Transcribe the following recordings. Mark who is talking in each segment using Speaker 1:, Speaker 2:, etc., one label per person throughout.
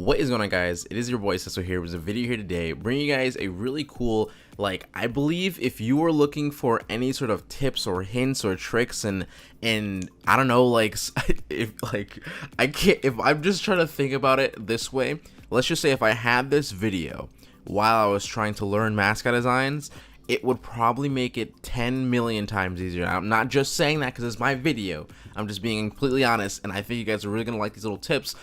Speaker 1: What is going on, guys? It is your boy Cecil here with a video here today, bringing you guys a really cool, I believe if you are looking for any sort of tips or hints or tricks and I don't know, if I'm just trying to think about it this way, let's just say if I had this video while I was trying to learn mascot designs, it would probably make it 10 million times easier. I'm not just saying that because it's my video. I'm just being completely honest, and I think you guys are really gonna like these little tips.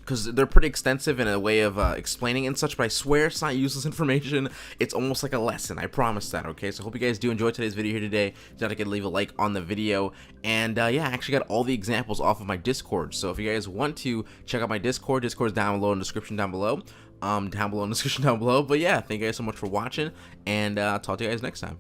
Speaker 1: Because they're pretty extensive in a way of explaining and such, but I swear it's not useless information. It's almost like a lesson, I promise that, okay? So I hope you guys do enjoy today's video here today. Don't forget to leave a like on the video, and yeah, I actually got all the examples off of my Discord, so if you guys want to check out my Discord is down below in the description down below. But yeah, thank you guys so much for watching, and talk to you guys next time.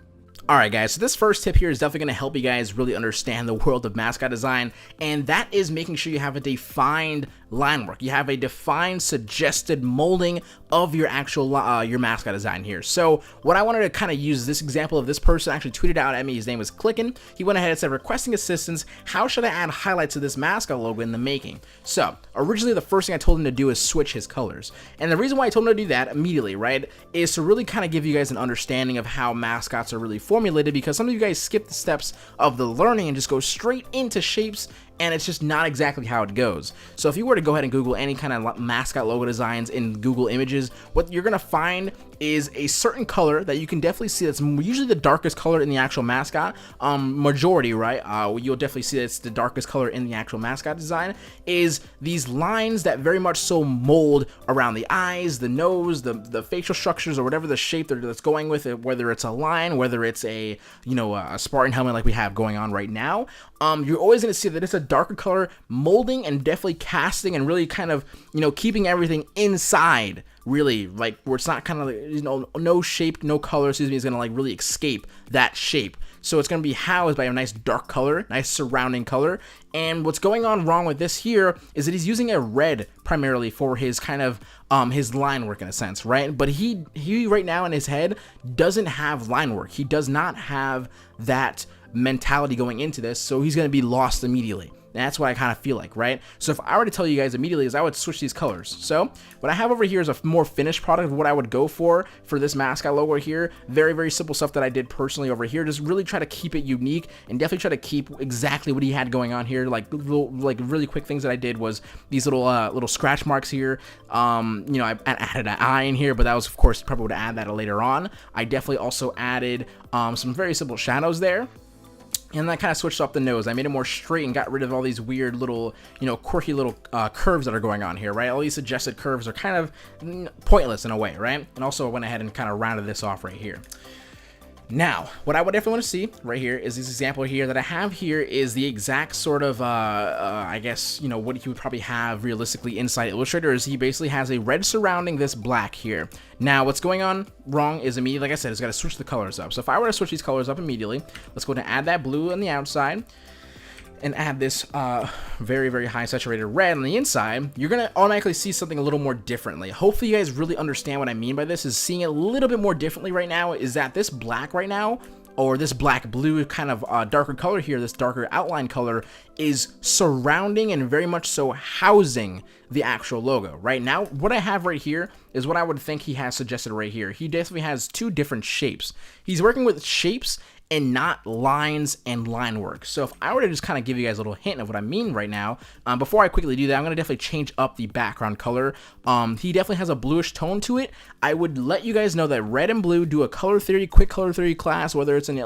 Speaker 2: Alright guys, so this first tip here is definitely going to help you guys really understand the world of mascot design, and that is making sure you have a defined line work. You have a defined suggested molding of your actual your mascot design here. So what I wanted to kind of use this example of, this person actually tweeted out at me, his name was Clickin'. He went ahead and said, requesting assistance, how should I add highlights to this mascot logo in the making? So originally the first thing I told him to do is switch his colors, and the reason why I told him to do that immediately, right, is to really kind of give you guys an understanding of how mascots are really formulated, because some of you guys skip the steps of the learning and just go straight into shapes, and it's just not exactly how it goes. So if you were to go ahead and Google any kind of mascot logo designs in Google Images, what you're gonna find is a certain color that you can definitely see that's usually the darkest color in the actual mascot. Majority, right? You'll definitely see that's the darkest color in the actual mascot design, is these lines that very much so mold around the eyes, the nose, the facial structures, or whatever the shape that's going with it, whether it's a line, whether it's a a Spartan helmet like we have going on right now. You're always going to see that it's a darker color molding and definitely casting and really kind of keeping everything inside, really, like where it's not kind of no shape, no color, is going to really escape that shape. So it's going to be housed by a nice dark color, nice surrounding color. And what's going on wrong with this here is that he's using a red primarily for his kind of his line work in a sense, right? But he right now in his head doesn't have line work. He does not have that mentality going into this, so he's going to be lost immediately. And that's what I kind of feel like, right? So if I were to tell you guys immediately, is I would switch these colors. So what I have over here is a more finished product of what I would go for this mascot logo here. Very, very simple stuff that I did personally over here. Just really try to keep it unique and definitely try to keep exactly what he had going on here. Like really quick things that I did was these little scratch marks here. I added an eye in here, but that was, of course, probably would add that later on. I definitely also added some very simple shadows there. And I kind of switched up the nose. I made it more straight and got rid of all these weird little, quirky little curves that are going on here, right? All these suggested curves are kind of pointless in a way, right? And also went ahead and kind of rounded this off right here. Now, what I would definitely want to see right here is this example here that I have here is the exact sort of, I guess, what he would probably have realistically inside Illustrator is he basically has a red surrounding this black here. Now, what's going on wrong is immediately, like I said, it's got to switch the colors up. So if I were to switch these colors up immediately, let's go ahead and add that blue on the outside and add this very, very high saturated red on the inside, you're going to automatically see something a little more differently. Hopefully you guys really understand what I mean by this, is seeing it a little bit more differently right now, is that this black right now, or this black blue kind of darker color here, this darker outline color, is surrounding and very much so housing the actual logo. Right now, what I have right here is what I would think he has suggested right here. He definitely has two different shapes. He's working with shapes and not lines and line work. So if I were to just kind of give you guys a little hint of what I mean right now, before I quickly do that, I'm going to definitely change up the background color. He definitely has a bluish tone to it. I would let you guys know that red and blue, do a quick color theory class, whether it's in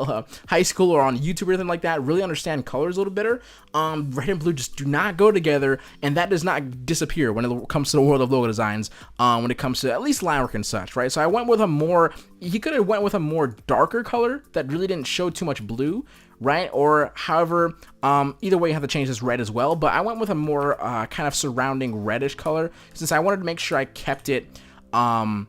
Speaker 2: high school or on YouTube or anything like that, really understand colors a little better. Red and blue just do not go together, and that does not disappear when it comes to the world of logo designs, when it comes to at least line work and such, right? So I went with a more, he could have went with a more darker color that really didn't show too much blue, right? Or however, either way you have to change this red as well, but I went with a more kind of surrounding reddish color, since I wanted to make sure I kept it kind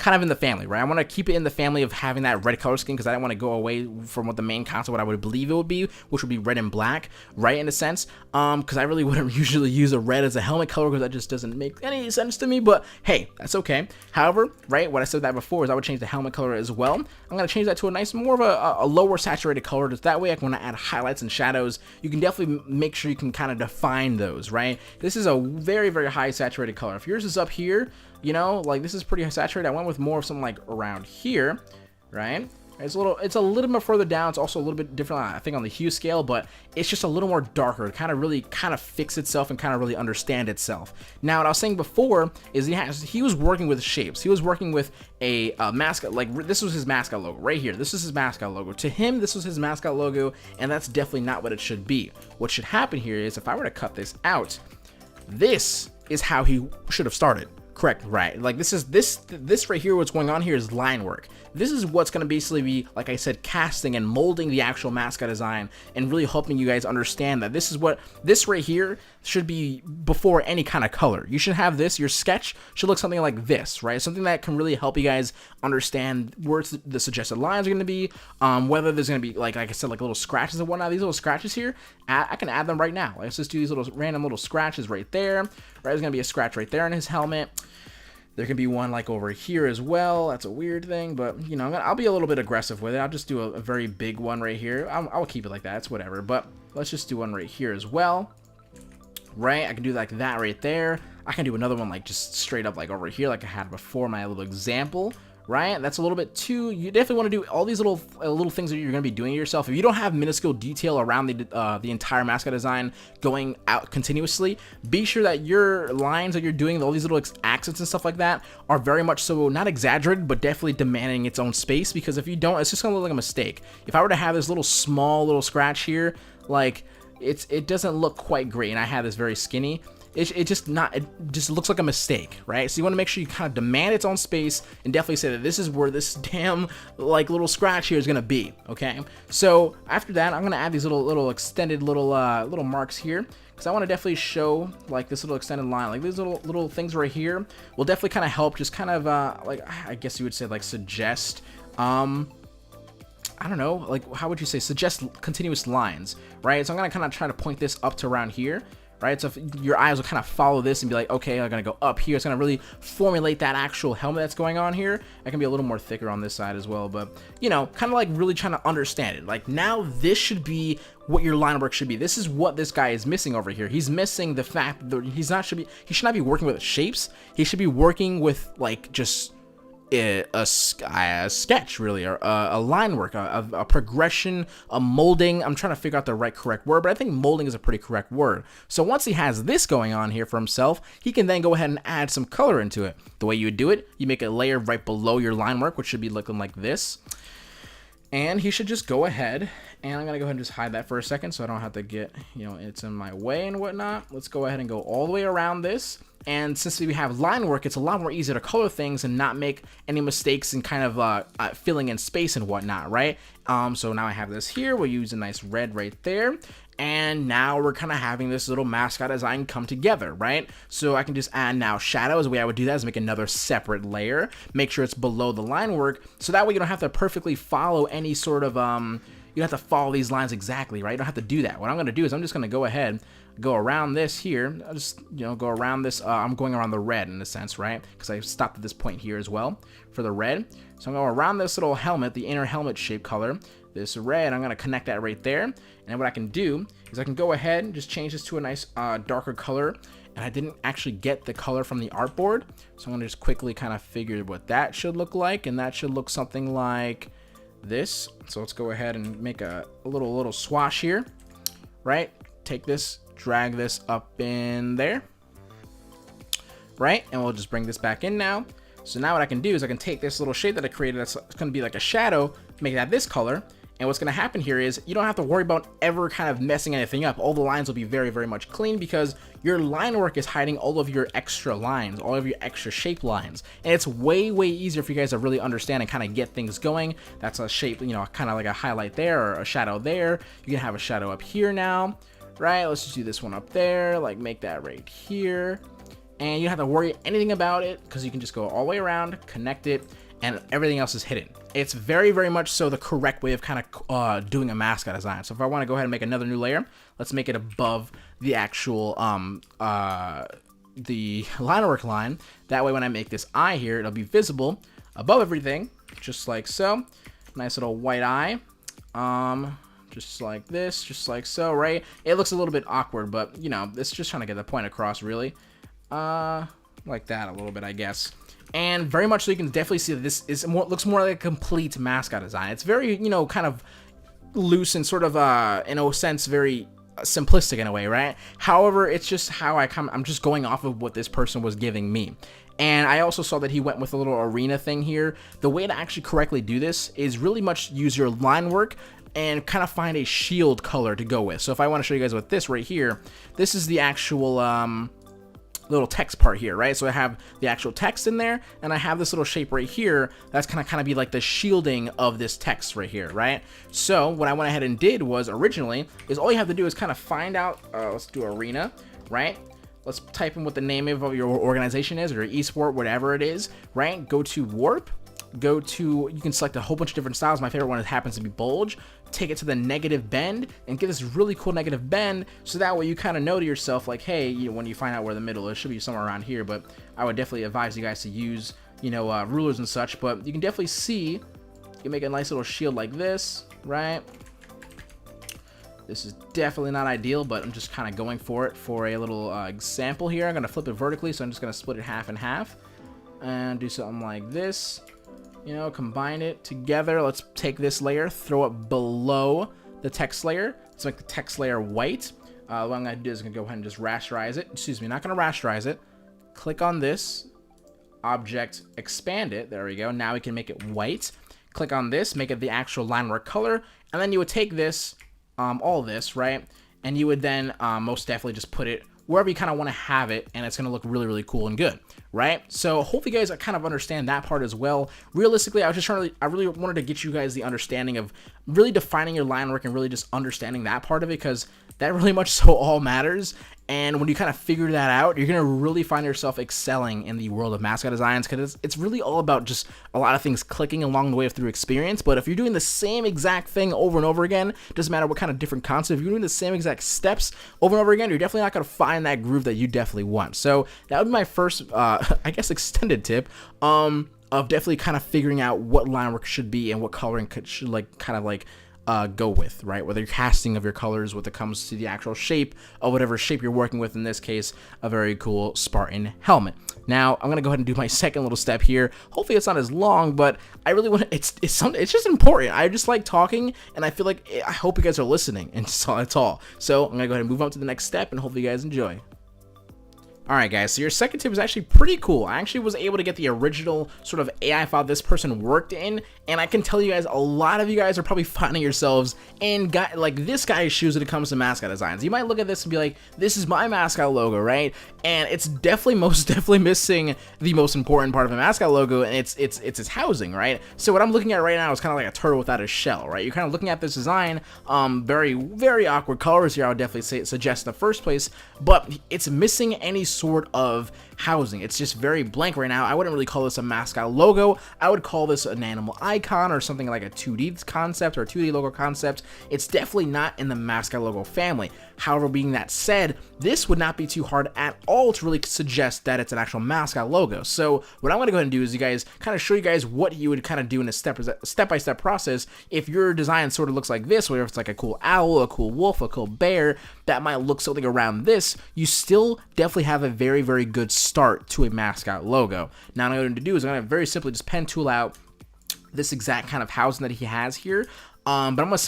Speaker 2: kind of in the family, right? I want to keep it in the family of having that red color scheme because I don't want to go away from what the main concept, what I would believe it would be, which would be red and black, right, in a sense. Because I really wouldn't usually use a red as a helmet color because that just doesn't make any sense to me, but hey, that's okay. However, right, what I said that before is I would change the helmet color as well. I'm going to change that to a nice, more of a lower saturated color. Just that way I can, when I add highlights and shadows, you can definitely make sure you can kind of define those, right? This is a very, very high saturated color. If yours is up here, you know, like this is pretty saturated. I went with more of something like around here, right? It's a little bit further down. It's also a little bit different, I think, on the hue scale, but it's just a little more darker. It kind of really fix itself and kind of really understand itself. Now, what I was saying before is he was working with shapes. He was working with a mascot. Like this was his mascot logo right here. This is his mascot logo. To him, this was his mascot logo, and that's definitely not what it should be. What should happen here is if I were to cut this out, this is how he should have started. Correct, right? Like this right here, what's going on here is line work. This is what's going to basically be, like I said, casting and molding the actual mascot design and really helping you guys understand that this is what this right here should be before any kind of color. You should have this, your sketch should look something like this, right? Something that can really help you guys understand where the suggested lines are going to be, whether there's going to be, like I said, like little scratches and whatnot. These little scratches here, I can add them right now. Let's just do these little random little scratches right there. Right, there's going to be a scratch right there on his helmet. There can be one like over here as well. That's a weird thing, but you know, I'll be a little bit aggressive with it. I'll just do a very big one right here. I'll keep it like that. It's whatever, but let's just do one right here as well. Right, I can do like that right there. I can do another one like just straight up like over here like I had before, my little example. Right, that's a little bit too. You definitely want to do all these little things that you're going to be doing yourself. If you don't have minuscule detail around the entire mascot design going out continuously, be sure that your lines that you're doing, all these little accents and stuff like that, are very much so not exaggerated, but definitely demanding its own space. Because if you don't, it's just going to look like a mistake. If I were to have this small scratch here, like it doesn't look quite great, and I have this very skinny. It just looks like a mistake, right? So you want to make sure you kind of demand its own space and definitely say that this is where this damn like little scratch here is gonna be. Okay, so after that, I'm gonna add these little extended little marks here because I want to definitely show like this little extended line, like these little things right here will definitely kind of help, just kind of like I guess you would say like suggest. I don't know, like how would you say, suggest continuous lines, right? So I'm gonna kind of try to point this up to around here. Right, so if your eyes will kind of follow this and be like, okay, I'm gonna go up here. It's gonna really formulate that actual helmet that's going on here. I can be a little more thicker on this side as well, but you know, kind of like really trying to understand it. Like now, this should be what your line work should be. This is what this guy is missing over here. He's missing the fact that he should not be working with shapes. He should be working with like just a sketch, really, or a line work, a progression, a molding. I'm trying to figure out the correct word, but I think molding is a pretty correct word. So once he has this going on here for himself, he can then go ahead and add some color into it. The way you would do it, you make a layer right below your line work, which should be looking like this. And he should just go ahead, and I'm going to go ahead and just hide that for a second so I don't have to get, you know, it's in my way and whatnot. Let's go ahead and go all the way around this. And since we have line work, it's a lot more easier to color things and not make any mistakes in kind of filling in space and whatnot, right? So now I have this here. We'll use a nice red right there. And now we're kind of having this little mascot design come together, right? So I can just add now shadows. The way I would do that is make another separate layer. Make sure it's below the line work. So that way you don't have to perfectly follow any sort of, you don't have to follow these lines exactly, right? You don't have to do that. What I'm going to do is I'm just going to go ahead, go around this here. I'll just, you know, go around this. I'm going around the red in a sense, right? Because I stopped at this point here as well for the red. So I'm going around this little helmet, the inner helmet shape color. This red, I'm going to connect that right there. And what I can do is I can go ahead and just change this to a nice darker color. And I didn't actually get the color from the artboard. So I'm going to just quickly kind of figure what that should look like. And that should look something like this. So let's go ahead and make a little swash here, right? Take this, drag this up in there, right? And we'll just bring this back in now. So now what I can do is I can take this little shape that I created that's going to be like a shadow, make that this color. And what's going to happen here is you don't have to worry about ever kind of messing anything up. All the lines will be very, very much clean because your line work is hiding all of your extra lines, all of your extra shape lines. And it's way, way easier for you guys to really understand and kind of get things going. That's a shape, you know, kind of like a highlight there or a shadow there. You can have a shadow up here now, right? Let's just do this one up there, like make that right here. And you don't have to worry anything about it because you can just go all the way around, connect it. and everything else is hidden. It's very, very much so the correct way of kind of doing a mascot design. So if I want to go ahead and make another new layer, let's make it above the actual the line work line. That way when I make this eye here, it'll be visible above everything, just like so. Nice little white eye, just like this, just like so, right? It looks a little bit awkward, but you know, it's just trying to get the point across, really. Like that a little bit, I guess. And very much so you can definitely see that this is looks more like a complete mascot design. It's very, you know, kind of loose and sort of, in a sense, very simplistic in a way, right? However, it's just how I'm just going off of what this person was giving me. And I also saw that he went with a little arena thing here. The way to actually correctly do this is really much use your line work and kind of find a shield color to go with. So if I want to show you guys what this right here, this is the actual little text part here, right? So I have the actual text in there, and I have this little shape right here that's gonna kind of be like the shielding of this text right here, right? So what I went ahead and did was originally is all you have to do is kind of find out, let's do arena, right? Let's type in what the name of your organization is, or your esport, whatever it is, right? Go to warp, go to, you can select a whole bunch of different styles. My favorite one happens to be bulge. Take it to the negative bend and get this really cool negative bend, so that way you kind of know to yourself, like, hey, you know, when you find out where the middle is, it should be somewhere around here, but I would definitely advise you guys to use, you know, rulers and such. But you can definitely see, you can make a nice little shield like this, right? This is definitely not ideal, but I'm just kind of going for it for a little example here. I'm going to flip it vertically, so I'm just going to split it half and half and do something like this. You know, combine it together. Let's take this layer, throw it below the text layer. Let's make the text layer white. What I'm going to do is I'm going to go ahead and just rasterize it. Excuse me, not going to rasterize it. Click on this object, expand it. There we go. Now we can make it white. Click on this, make it the actual line work color. And then you would take this, all this, right? And you would then most definitely just put it wherever you kind of want to have it, and it's going to look really, really cool and good, right? So hopefully you guys kind of understand that part as well. Realistically, I really wanted to get you guys the understanding of really defining your line work and really just understanding that part of it, because that really much so all matters. And when you kind of figure that out, you're going to really find yourself excelling in the world of mascot designs, because it's really all about just a lot of things clicking along the way through experience. But if you're doing the same exact thing over and over again, doesn't matter what kind of different concept, if you're doing the same exact steps over and over again, you're definitely not going to find that groove that you definitely want. So that would be my first, I guess, extended tip of definitely kind of figuring out what line work should be and what coloring should like kind of like go with, right? Whether you're casting of your colors when it comes to the actual shape of whatever shape you're working with, in this case, a very cool Spartan helmet. Now, I'm going to go ahead and do my second little step here. Hopefully it's not as long, but I really want to, it's just important. I just like talking, and I feel like, I hope you guys are listening, and that's all. So I'm going to go ahead and move on to the next step, and hopefully you guys enjoy. Alright guys, so your second tip is actually pretty cool. I actually was able to get the original sort of AI file this person worked in, and I can tell you guys, a lot of you guys are probably finding yourselves in like this guy's shoes when it comes to mascot designs. You might look at this and be like, this is my mascot logo, right? And it's definitely, most definitely missing the most important part of a mascot logo, and it's its housing, right? So what I'm looking at right now is kind of like a turtle without a shell, right? You're kind of looking at this design, very, very awkward colors here, I would definitely suggest in the first place, but it's missing any sort of housing. It's just very blank right now. I wouldn't really call this a mascot logo. I would call this an animal icon or something like a 2D concept or a 2D logo concept. It's definitely not in the mascot logo family. However, being that said, this would not be too hard at all to really suggest that it's an actual mascot logo. So what I'm going to go ahead and do is you guys kind of show you guys what you would kind of do in a step-by-step process if your design sort of looks like this, whether it's like a cool owl, a cool wolf, a cool bear, that might look something around this. You still definitely have a very, very good start to a mascot logo. Now what I'm going to do is I'm going to very simply just pen tool out this exact kind of housing that he has here. But I'm going to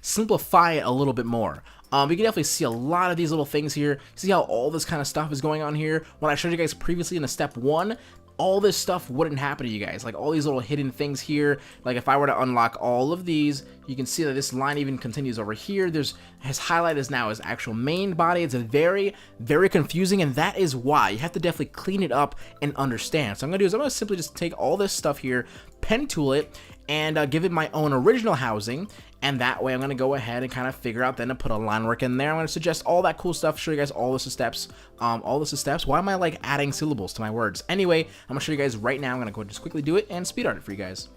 Speaker 2: simplify it a little bit more. You can definitely see a lot of these little things here. See how all this kind of stuff is going on here? When I showed you guys previously in the step 1, all this stuff wouldn't happen to you guys. Like all these little hidden things here. Like if I were to unlock all of these, you can see that this line even continues over here. His highlight is now his actual main body. It's a very, very confusing, and that is why you have to definitely clean it up and understand. So I'm going to do is I'm going to simply just take all this stuff here, pen tool it and give it my own original housing. And that way I'm going to go ahead and kind of figure out then to put a line work in there. I'm going to suggest all that cool stuff, show you guys all this is steps. Why am I like adding syllables to my words? Anyway, I'm going to show you guys right now. I'm going to go just quickly do it and speed art it for you guys.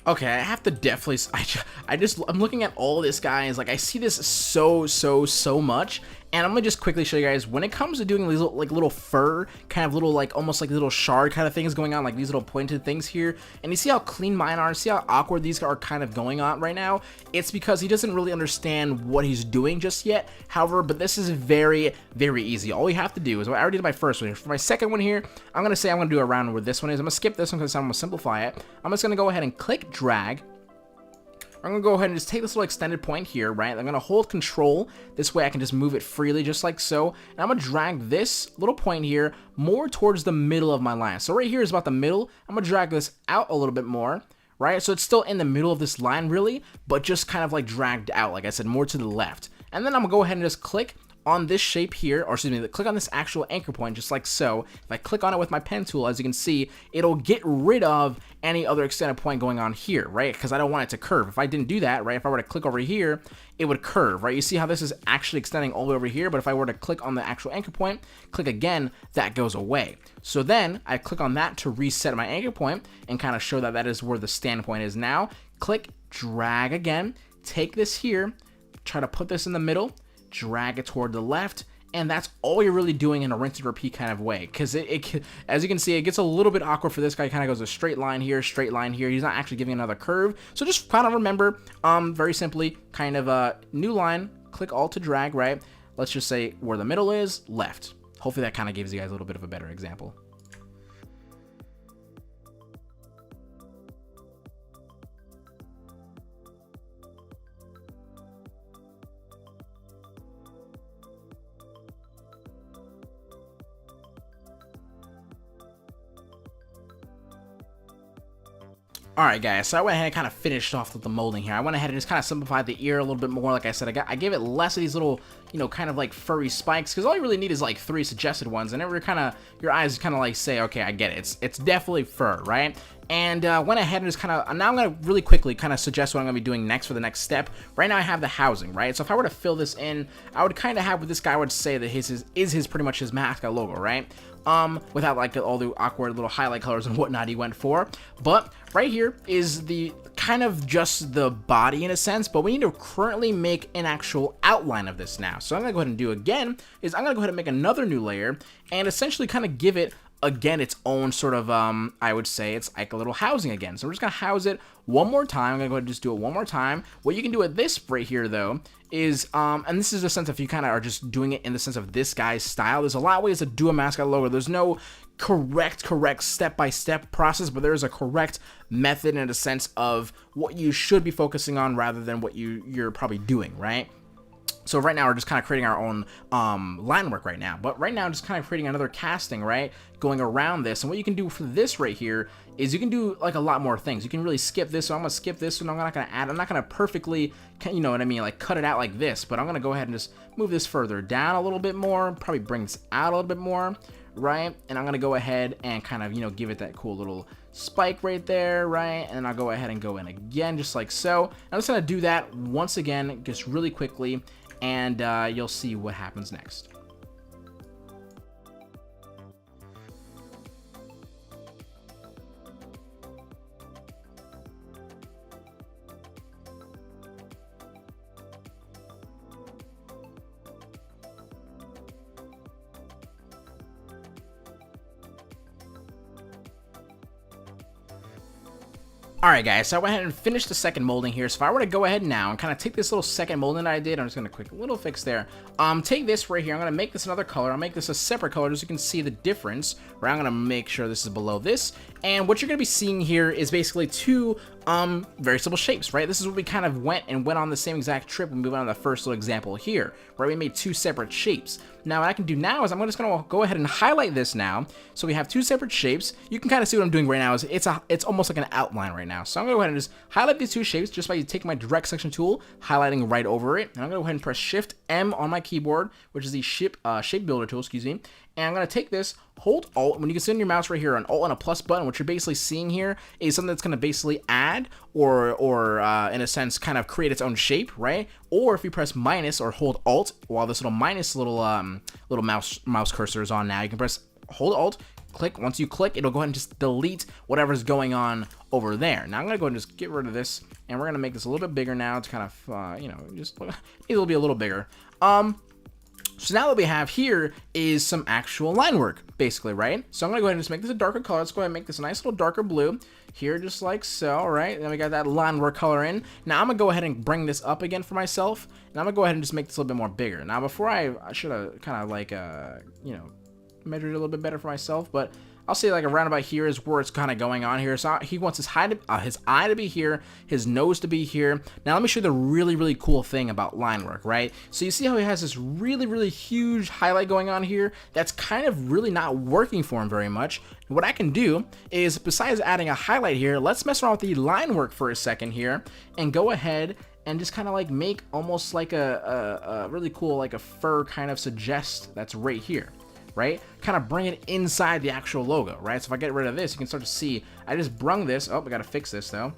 Speaker 2: Okay, I have to definitely, I'm looking at all this, guys, like I see this so much, and I'm gonna just quickly show you guys, when it comes to doing these little fur, kind of little, like, almost like little shard kind of things going on, like these little pointed things here, and you see how clean mine are, see how awkward these are kind of going on right now? It's because he doesn't really understand what he's doing just yet. However, but this is very easy. All we have to do is, I already did my first one. For my second one here, I'm gonna say I'm gonna do around where this one is. I'm gonna skip this one because I'm gonna simplify it. I'm just gonna go ahead and click drag. I'm gonna go ahead and just take this little extended point here, right? I'm gonna hold control. This way I can just move it freely, just like so. And I'm gonna drag this little point here more towards the middle of my line. So right here is about the middle. I'm gonna drag this out a little bit more, right? So it's still in the middle of this line really, but just kind of like dragged out, like I said, more to the left. And then I'm gonna go ahead and just click on this shape here, or excuse me, click on this actual anchor point, just like so. If I click on it with my pen tool, as you can see, it'll get rid of any other extended point going on here, right? Because I don't want it to curve. If I didn't do that, right, if I were to click over here, it would curve, right? You see how this is actually extending all the way over here, but if I were to click on the actual anchor point, click again, that goes away. So then I click on that to reset my anchor point and kind of show that that is where the standpoint is now. Click, drag again, take this here, try to put this in the middle, drag it toward the left, and that's all you're really doing in a rinse and repeat kind of way, because it as you can see, it gets a little bit awkward for this guy. Kind of goes a straight line here, he's not actually giving another curve. So just kind of remember, very simply, kind of a new line, click alt to drag, right? Let's just say where the middle is, left. Hopefully that kind of gives you guys a little bit of a better example. Alright guys, so I went ahead and kind of finished off with the molding here. I went ahead and just kind of simplified the ear a little bit more. Like I said, I gave it less of these little, you know, kind of like furry spikes, because all you really need is like 3 suggested ones, and your eyes kind of like say, okay, I get it. It's definitely fur, right? And went ahead and just kind of, now I'm going to really quickly kind of suggest what I'm going to be doing next for the next step. Right now I have the housing, right? So if I were to fill this in, I would kind of have what this guy would say that his pretty much his Mascot logo, right? Without like all the awkward little highlight colors and whatnot he went for. But right here is the kind of just the body in a sense, but we need to currently make an actual outline of this now. So I'm going to go ahead and do again is I'm going to go ahead and make another new layer and essentially kind of give it again its own sort of I would say it's like a little housing again. So we're just gonna house it one more time. I'm gonna go ahead and just do it one more time. What you can do with this right here though is and this is a sense if you kind of are just doing it in the sense of this guy's style. There's a lot of ways to do a Mascot logo. There's no correct step-by-step process, but there is a correct method in a sense of what you should be focusing on rather than what you're probably doing, right? So right now we're just kind of creating our own line work right now. But right now I'm just kind of creating another casting, right? Going around this. And what you can do for this right here is you can do like a lot more things. You can really skip this. So I'm going to skip this and I'm not going to add. I'm not going to perfectly, you know what I mean, like cut it out like this. But I'm going to go ahead and just move this further down a little bit more. Probably bring this out a little bit more, right? And I'm going to go ahead and kind of, you know, give it that cool little spike right there, right? And I'll go ahead and go in again, just like so. I'm just going to do that once again, just really quickly. And you'll see what happens next. Alright guys, so I went ahead and finished the second molding here. So if I were to go ahead now and kind of take this little second molding that I did, I'm just going to quick little fix there. Take this right here, I'm going to make this another color. I'll make this a separate color just so you can see the difference. Right, I'm going to make sure this is below this. And what you're going to be seeing here is basically two Very simple shapes, right? This is what we kind of went on the same exact trip when we went on the first little example here, where we made 2 separate shapes. Now what I can do now is I'm just gonna go ahead and highlight this now. So we have 2 separate shapes. You can kind of see what I'm doing right now is it's almost like an outline right now. So I'm gonna go ahead and just highlight these 2 shapes just by taking my direct selection tool, highlighting right over it. And I'm gonna go ahead and press Shift M on my keyboard, which is the shape builder tool, excuse me. And I'm gonna take this, hold Alt, when you can see on your mouse right here, an Alt and a plus button, what you're basically seeing here is something that's gonna basically add or in a sense kind of create its own shape, right? Or if you press minus or hold Alt while this little minus little mouse cursor is on now, you can press hold Alt, click. Once you click, it'll go ahead and just delete whatever's going on over there. Now I'm gonna go ahead and just get rid of this, and we're gonna make this a little bit bigger now to kind of just it'll be a little bigger. So now what we have here is some actual line work, basically, right? So I'm gonna go ahead and just make this a darker color. Let's go ahead and make this a nice little darker blue here, just like so, right? Then we got that line work color in. Now I'm gonna go ahead and bring this up again for myself, and I'm gonna go ahead and just make this a little bit more bigger. Now before I should have kind of like, measured it a little bit better for myself, but I'll say like around about here is where it's kind of going on here. So he wants his eye to be here, his nose to be here. Now let me show you the really, really cool thing about line work, right? So you see how he has this really, really huge highlight going on here that's kind of really not working for him very much. What I can do is, besides adding a highlight here, let's mess around with the line work for a second here and go ahead and just kind of like make almost like a really cool, like a fur kind of suggest that's right here. Right? Kind of bring it inside the actual logo, right? So if I get rid of this, you can start to see, I just brung this, oh, I gotta fix this though.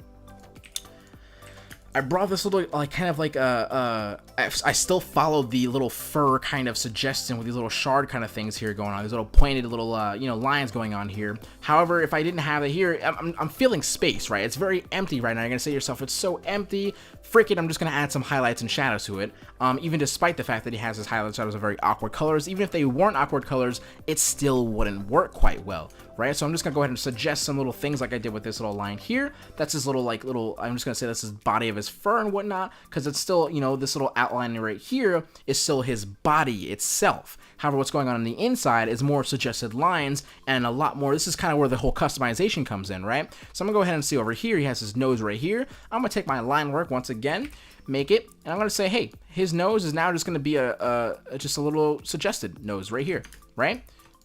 Speaker 2: I brought this little, like, kind of like, I still follow the little fur kind of suggestion with these little shard kind of things here going on, these little pointed little, lines going on here. However, if I didn't have it here, I'm feeling space, right? It's very empty right now. You're gonna say to yourself, it's so empty, frick it, I'm just gonna add some highlights and shadows to it. Even despite the fact that he has his highlights and shadows are very awkward colors, even if they weren't awkward colors, it still wouldn't work quite well, right? So I'm just gonna go ahead and suggest some little things like I did with this little line here. That's his little, I'm just gonna say that's his body of his fur and whatnot, because it's still, this little outline right here is still his body itself. However, what's going on the inside is more suggested lines and a lot more. This is kind of where the whole customization comes in, right? So I'm gonna go ahead and see over here, he has his nose right here. I'm gonna take my line work once again, make it, and I'm gonna say, hey, his nose is now just gonna be just a little suggested nose right here, right?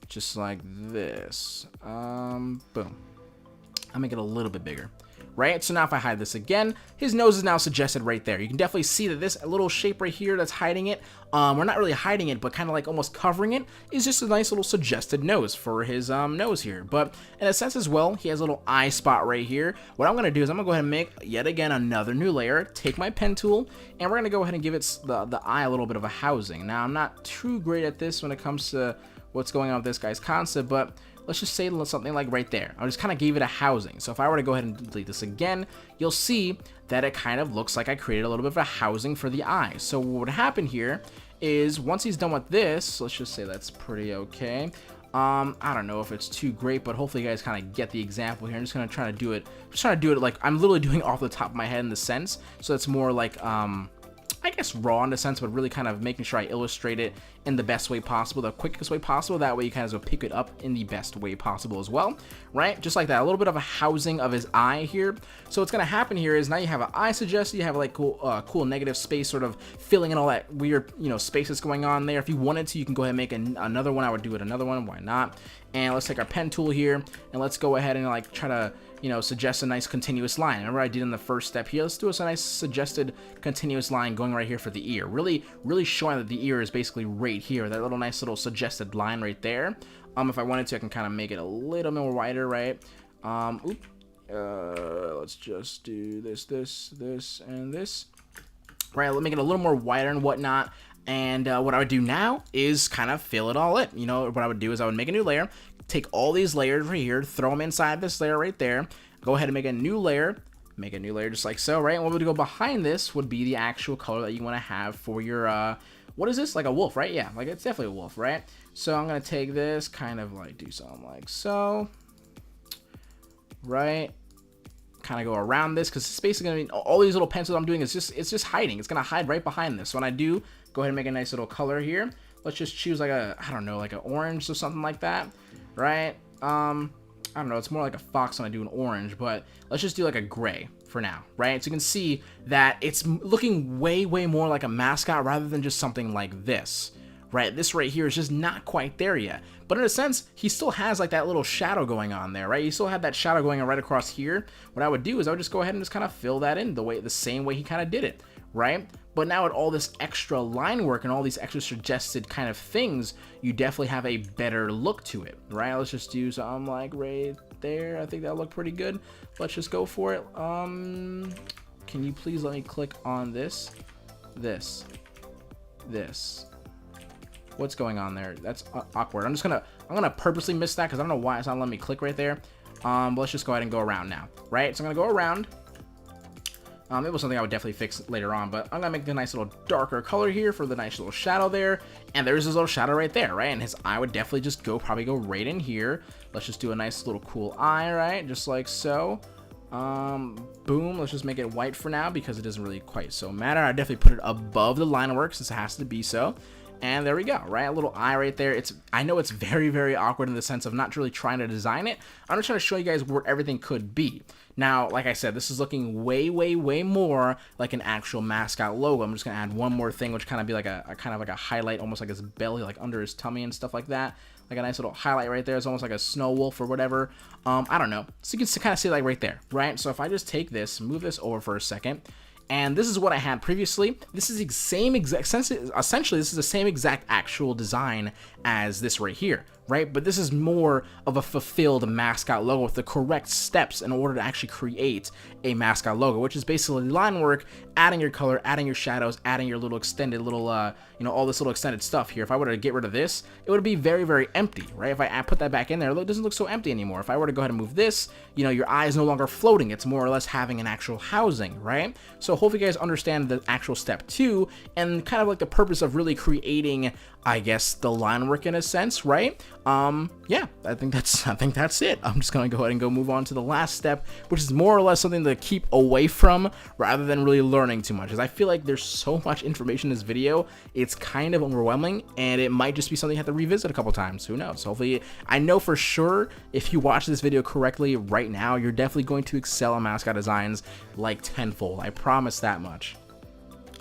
Speaker 2: Just like this. Boom. I'll make it a little bit bigger. Right? So now if I hide this again, his nose is now suggested right there. You can definitely see that this little shape right here that's hiding it, we're not really hiding it, but kind of like almost covering it, is just a nice little suggested nose for his nose here. But in a sense as well, he has a little eye spot right here. What I'm going to do is I'm going to go ahead and make, yet again, another new layer, take my pen tool, and we're going to go ahead and give it the eye a little bit of a housing. Now, I'm not too great at this when it comes to what's going on with this guy's concept, but let's just say something like right there. I just kind of gave it a housing. So if I were to go ahead and delete this again, you'll see that it kind of looks like I created a little bit of a housing for the eye. So what would happen here is once he's done with this, let's just say that's pretty okay. I don't know if it's too great, but hopefully you guys kind of get the example here. I'm just gonna try to do it. I'm just trying to do it like I'm literally doing off the top of my head in the sense. So it's more like I guess raw in a sense, but really kind of making sure I illustrate it in the best way possible, the quickest way possible. That way you kind of pick it up in the best way possible as well, right? Just like that, a little bit of a housing of his eye here. So what's gonna happen here is now you have an eye suggested, you have like cool negative space sort of filling in all that weird, space that's going on there. If you wanted to, you can go ahead and make another one. I would do it another one, why not? And let's take our pen tool here and let's go ahead and like try to suggest a nice continuous line. Remember I did in the first step here. Let's do us a nice suggested continuous line going right here for the ear. Really showing that the ear is basically right here. That little nice little suggested line right there. If I wanted to, I can kind of make it a little more wider, right? Let's just do this, and this. Right, let me make it a little more wider and whatnot. And what I would do now is kind of fill it all in. What I would do is I would make a new layer, take all these layers right here, throw them inside this layer right there, go ahead and make a new layer just like so, right? And what would go behind this would be the actual color that you want to have for your, what is this? Like a wolf, right? Yeah, like it's definitely a wolf, right? So I'm going to take this, kind of like do something like so, right? Kind of go around this because it's basically going to be all these little pencils I'm doing is it's just hiding. It's going to hide right behind this. So when I do go ahead and make a nice little color here, let's just choose like I don't know, like an orange or something like that, right? I don't know, it's more like a fox when I do an orange, but let's just do like a gray, for now, right? So you can see that it's looking way more like a mascot rather than just something like this, right? This right here is just not quite there yet. But in a sense, he still has like that little shadow going on there, right? You still have that shadow going on right across here. What I would do is I would just go ahead and just kind of fill that in the same way he kind of did it, right? But now with all this extra line work and all these extra suggested kind of things, you definitely have a better look to it, right? Let's just do something like right there. I think that'll look pretty good. Let's just go for it. Can you please let me click on this? What's going on there? That's awkward. I'm gonna purposely miss that because I don't know why it's not letting me click right there. But let's just go ahead and go around now, right? So I'm gonna go around. It was something I would definitely fix later on, but I'm gonna make the nice little darker color here for the nice little shadow there. And there's this little shadow right there, right? And his eye would definitely just probably go right in here. Let's just do a nice little cool eye, right? Just like so. Boom. Let's just make it white for now because it doesn't really quite so matter. I definitely put it above the line work since it has to be so. And there we go, right? A little eye right there. I know it's very awkward in the sense of not really trying to design it. I'm just trying to show you guys where everything could be. Now, like I said, this is looking way more like an actual mascot logo. I'm just gonna add one more thing, which kind of be like a kind of like a highlight, almost like his belly, like under his tummy and stuff like that. Like a nice little highlight right there. It's almost like a snow wolf or whatever. I don't know. So you can kind of see like right there, right? So if I just take this, move this over for a second. And this is what I had previously. This is the same exact, essentially this is the same exact actual design as this right here, right? But this is more of a fulfilled mascot logo with the correct steps in order to actually create a mascot logo, which is basically line work, adding your color, adding your shadows, adding your little extended little, all this little extended stuff here. If I were to get rid of this, it would be very empty, right? If I put that back in there, it doesn't look so empty anymore. If I were to go ahead and move this, your eye is no longer floating. It's more or less having an actual housing, right? So hopefully you guys understand the actual step 2 and kind of like the purpose of really creating, I guess, the line work in a sense, right? Yeah, I think that's it. I'm just gonna go ahead and move on to the last step, which is more or less something to keep away from rather than really learning too much, because I feel like there's so much information in this video, it's kind of overwhelming, and it might just be something you have to revisit a couple times. Who knows? Hopefully, I know for sure if you watch this video correctly right now, you're definitely going to excel in mascot designs like tenfold. I promise that much.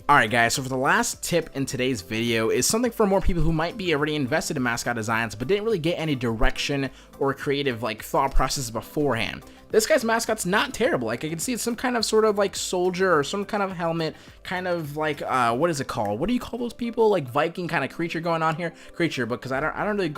Speaker 2: Alright guys, so for the last tip in today's video is something for more people who might be already invested in mascot designs but didn't really get any direction or creative thought process beforehand. This guy's mascot's not terrible. Like I can see it's some kind of sort of like soldier or some kind of helmet, kind of like what is it called? What do you call those people? Like Viking kind of creature going on here. Creature, because I don't really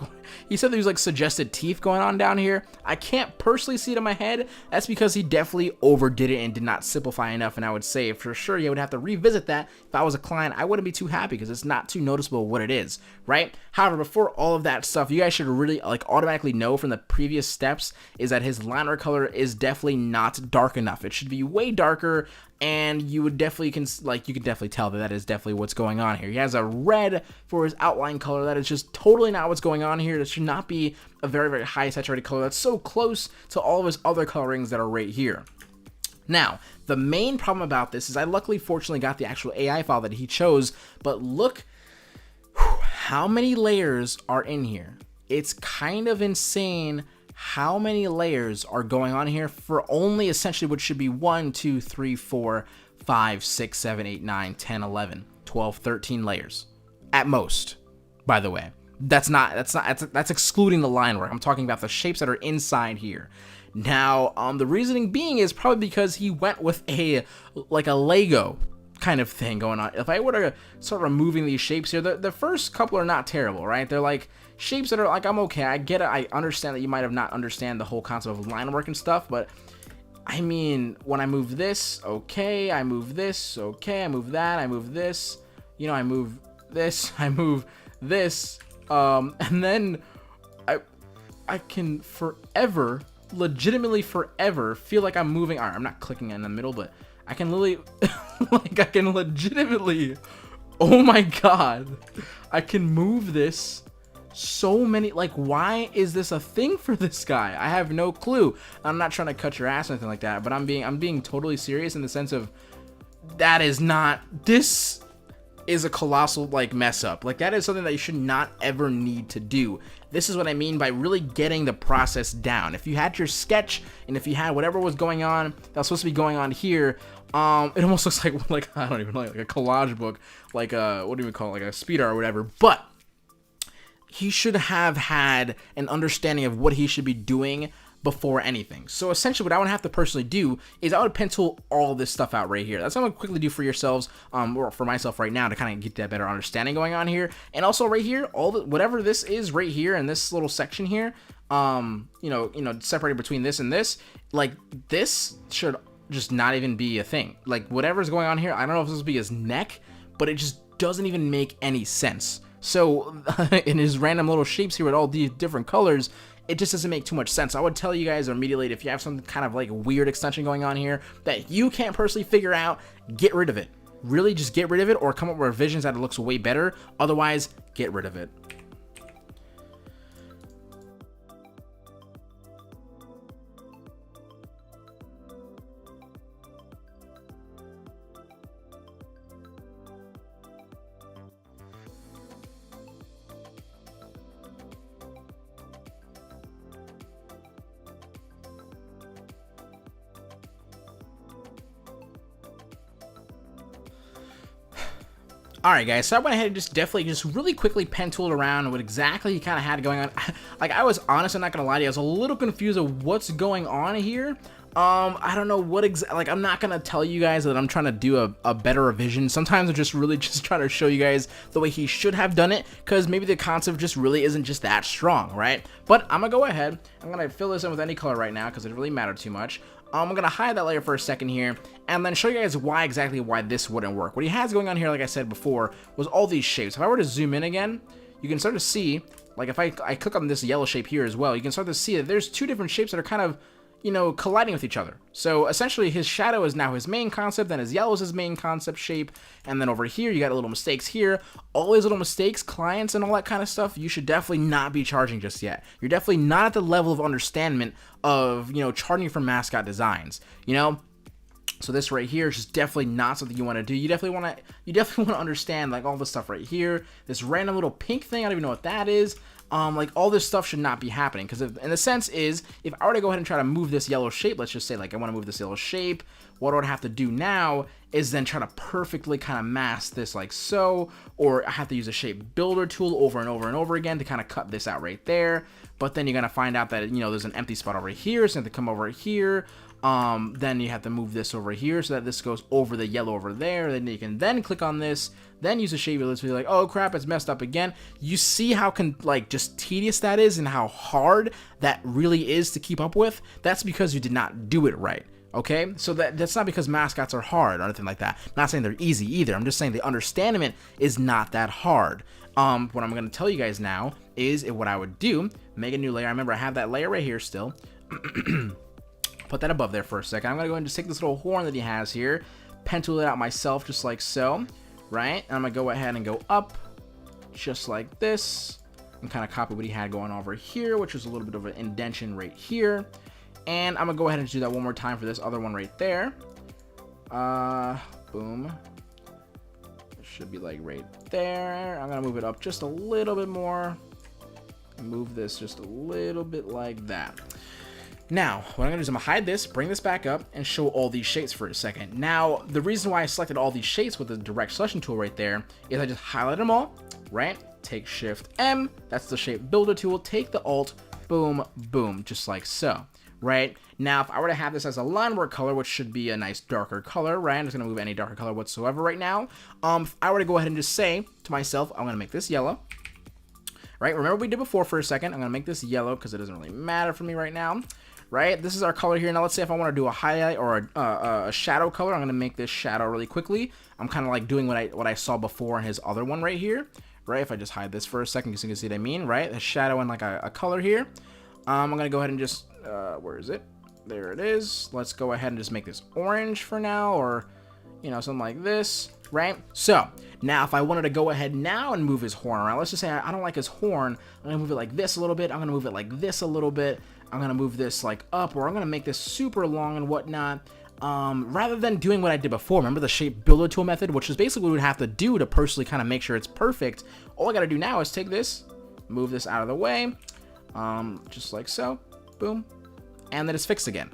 Speaker 2: he said there's like suggested teeth going on down here. I can't personally see it in my head. That's because he definitely overdid it and did not simplify enough, and I would say for sure you would have to revisit that. If I was a client, I wouldn't be too happy because it's not too noticeable what it is, right? However, before all of that stuff, you guys should really automatically know from the previous steps is that his line work color is definitely not dark enough. It should be way darker, and you would definitely you could definitely tell that is definitely what's going on here. He has a red for his outline color. That is just totally not what's going on here. That should not be a very high saturated color. That's so close to all of his other colorings that are right here. Now, the main problem about this is I fortunately got the actual AI file that he chose, but look how many layers are in here. It's kind of insane how many layers are going on here for only essentially what should be 1, 2, 3, 4, 5, 6, 7, 8, 9, 10, 11, 12, 13 layers at most, by the way. That's excluding the line work. I'm talking about the shapes that are inside here. Now, the reasoning being is probably because he went with a Lego kind of thing going on. If I were to start removing these shapes here, the first couple are not terrible, right? They're like shapes that are like, I'm okay, I get it, I understand that you might have not understand the whole concept of line work and stuff, but I mean, when I move this, okay, I move this, okay, I move that, I move this, I move this, I move this, and then I can legitimately forever feel like I'm moving. Alright, I'm not clicking in the middle, but I can literally legitimately, oh my god, I can move this so many, why is this a thing for this guy? I have no clue. I'm not trying to cut your ass or anything like that, but I'm being totally serious in the sense of that is not this. is a colossal like mess up. Like that is something that you should not ever need to do. This is what I mean by really getting the process down. If you had your sketch and if you had whatever was going on that was supposed to be going on here, it almost looks like I don't even know, like a collage book, like what do we call it, like a speed art or whatever. But he should have had an understanding of what he should be doing before anything. So essentially what I would have to personally do is I would pencil all this stuff out right here. That's what I'm gonna quickly do for yourselves, or for myself right now, to kind of get that better understanding going on here. And also right here, whatever this is right here in this little section here, you know, separated between this and this, like this should just not even be a thing. Like whatever's going on here, I don't know if this will be his neck, but it just doesn't even make any sense. So in his random little shapes here with all these different colors, it just doesn't make too much sense. I would tell you guys immediately, if you have some kind of like weird extension going on here that you can't personally figure out, get rid of it. Really just get rid of it, or come up with revisions that it looks way better. Otherwise, get rid of it. Alright guys, so I went ahead and just really quickly pen tooled around what exactly he kind of had going on. Like, I was honest, I'm not gonna lie to you, I was a little confused of what's going on here. I don't know what like, I'm not gonna tell you guys that I'm trying to do a better revision. Sometimes I'm just really just trying to show you guys the way he should have done it, because maybe the concept just really isn't just that strong, right? But I'm gonna go ahead, I'm gonna fill this in with any color right now, because it really mattered too much. I'm gonna hide that layer for a second here, and then show you guys why this wouldn't work. What he has going on here, like I said before, was all these shapes. If I were to zoom in again, you can start to see, like if I click on this yellow shape here as well, you can start to see that there's two different shapes that are kind of, you know, colliding with each other. So essentially his shadow is now his main concept, then his yellow is his main concept shape, and then over here you got little mistakes here. All these little mistakes, clients and all that kind of stuff, you should definitely not be charging just yet. You're definitely not at the level of understanding of, you know, charging for Mascot designs, you know? So this right here is just definitely not something you want to do. You definitely want to understand like all this stuff right here. This random little pink thing, I don't even know what that is. Like all this stuff should not be happening, because in the sense is, if I were to go ahead and try to move this yellow shape, let's just say like I want to move this yellow shape, what I would have to do now is then try to perfectly kind of mask this like so, or I have to use a shape builder tool over and over and over again to kind of cut this out right there. But then you're gonna find out that, you know, there's an empty spot over here, so you have to come over here. Then you have to move this over here so that this goes over the yellow over there. Then you can then click on this, then use a shape builder to be like, oh crap, it's messed up again. You see how like just tedious that is and how hard that really is to keep up with? That's because you did not do it right. Okay, so that's not because mascots are hard or anything like that. I'm not saying they're easy either. I'm just saying the understanding is not that hard. What I'm going to tell you guys now is what I would do. Make a new layer. I remember I have that layer right here still. Put that above there for a second. I'm going to go ahead and just take this little horn that he has here, pen tool it out myself just like so, right? And I'm going to go ahead and go up just like this and kind of copy what he had going over here, which is a little bit of an indentation right here. And I'm going to go ahead and do that one more time for this other one right there. Boom. It should be like right there. I'm going to move it up just a little bit more. Move this just a little bit like that. Now, what I'm going to do is I'm going to hide this, bring this back up, and show all these shapes for a second. Now, the reason why I selected all these shapes with the direct selection tool right there is I just highlight them all, right? Take Shift M, that's the shape builder tool, take the Alt, boom, boom, just like so, right? Now, if I were to have this as a line work color, which should be a nice darker color, right? I'm just going to move any darker color whatsoever right now. If I were to go ahead and just say to myself, I'm going to make this yellow. Right, remember what we did before for a second. I'm going to make this yellow because it doesn't really matter for me right now. Right, this is our color here. Now let's say if I want to do a highlight or a shadow color, I'm going to make this shadow really quickly. I'm kind of like doing what I saw before in his other one right here. Right, if I just hide this for a second, so you can see what I mean. Right, a shadow and like a color here. I'm going to go ahead and just, where is it? There it is. Let's go ahead and just make this orange for now, or, you know, something like this. Right, so now if I wanted to go ahead now and move his horn around, let's just say I don't like his horn, I'm going to move it like this a little bit, I'm going to move it like this a little bit, I'm going to move this like up, or I'm going to make this super long and whatnot. rather than doing what I did before. Remember the shape builder tool method, which is basically what we would have to do to personally kind of make sure it's perfect. All I got to do now is take this, move this out of the way, just like so, boom, and then it's fixed again.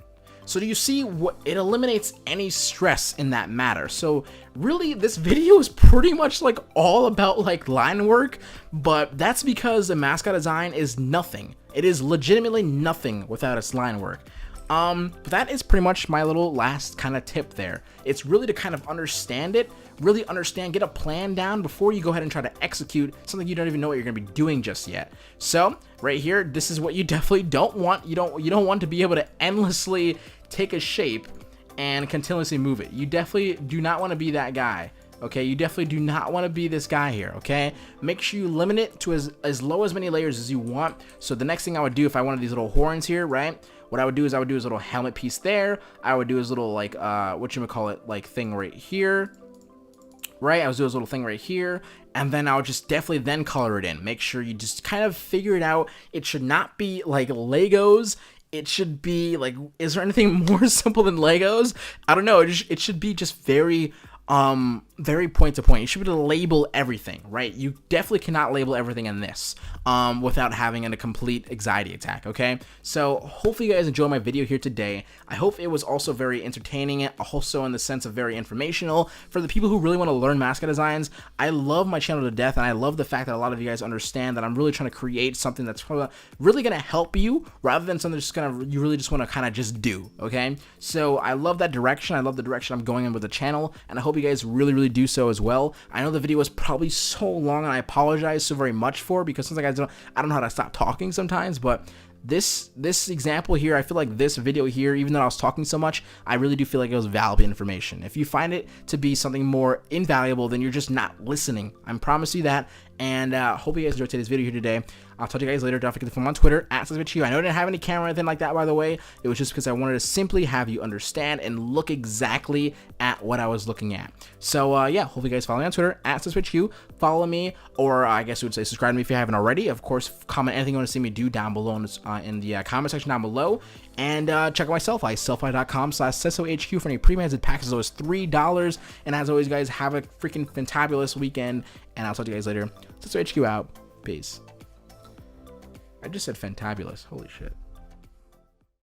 Speaker 2: So do you see what it eliminates any stress in that matter? So really this video is pretty much like all about like line work, but that's because the Mascot design is nothing. It is legitimately nothing without its line work. But that is pretty much my little last kind of tip there. It's really to kind of understand it, really understand, get a plan down before you go ahead and try to execute something you don't even know what you're going to be doing just yet. So right here, this is what you definitely don't want. You don't want to be able to endlessly take a shape and continuously move it. You definitely do not want to be that guy. Okay, you definitely do not want to be this guy here, okay? Make sure you limit it to as low as many layers as you want. So the next thing I would do if I wanted these little horns here, right? What I would do is a little helmet piece there. I would do his little like whatchamacallit, like thing right here. Right, I would do his little thing right here, and then I would just definitely then color it in. Make sure you just kind of figure it out. It should not be like Legos. It should be like, is there anything more simple than Legos? I don't know. It should be just very point to point. You should be able to label everything, right? You definitely cannot label everything in this without having a complete anxiety attack, okay? So hopefully you guys enjoyed my video here today. I hope it was also very entertaining, also in the sense of very informational for the people who really want to learn Mascot designs. I love my channel to death, and I love the fact that a lot of you guys understand that I'm really trying to create something that's really going to help you rather than something you really just want to kind of just do, okay? So I love that direction. I love the direction I'm going in with the channel, and I hope you guys really do so as well. I know the video was probably so long, and I apologize so very much for it, because sometimes I don't know how to stop talking sometimes, but this example here, I feel like this video here, even though I was talking so much, I really do feel like it was valuable information. If you find it to be something more invaluable, then you're just not listening. I promise you that. And hope you guys enjoyed today's video here today. I'll talk to you guys later. Don't forget to follow me on Twitter @SuspectU. I know I didn't have any camera or anything like that, by the way. It was just because I wanted to simply have you understand and look exactly at what I was looking at. So yeah, hopefully you guys follow me on Twitter @SuspectU. Follow me, or I guess you would say subscribe to me if you haven't already. Of course, comment anything you want to see me do down below in the comment section down below. And check out my Sellfy, sellfy.com/SessoHQ for any pre-managed packages as low as $3. And as always, guys, have a freaking fantabulous weekend. And I'll talk to you guys later. SessoHQ out. Peace. I just said fantabulous. Holy shit.